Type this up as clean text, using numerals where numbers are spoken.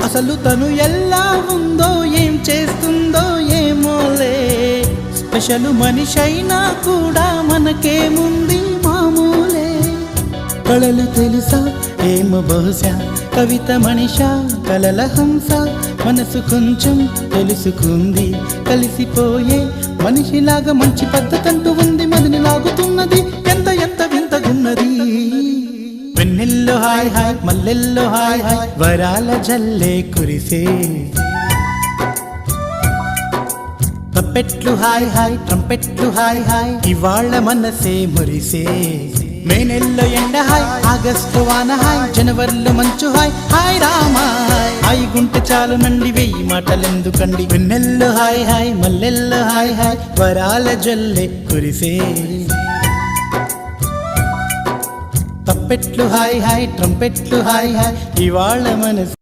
అసలు తను ఎలా ఉందో ఏం చేస్తుందో ఏమోలే, స్పెషల్ మనిషైనా కూడా మనకేముంది మామూలే. కళలు తెలుసా ఏమో బహుశా, కవిత మనిషా కలల హంస, మనసు కొంచెం తెలుసుకుంది కలిసిపోయే మనిషిలాగా, మంచి పద్ధతంటూ ఉంది మదిని లాగుతున్నది, ఎంత ఎంత వింతగున్నది. వెన్నెల్లో హాయ్ హాయ్ మల్లెల్లో హాయ్ హాయ్, వరాల జల్లే కురిసే. తప్పెట్లు హాయ్ హాయ్ ట్రంపెట్లు హాయ్ హాయ్, ఇవాళ మనసే మురిసే. మే నెల్లో ఎండ హాయ్, ఆగస్టు వాన హాయ్, జనవరిలో మంచు హాయ్, హాయ్ రామా హాయ్ గుంటె చాలు నండి వెయ్యి మాటలెందుకండి. వెన్నెల్లో హాయ్ హాయ్ మల్లెల్లో హాయ్ హాయ్, వరాల జల్లే కురిసే. తప్పెట్లు హాయ్ హాయ్ ట్రంపెట్లు హాయ్ హాయ్, ఇవాళ మనసు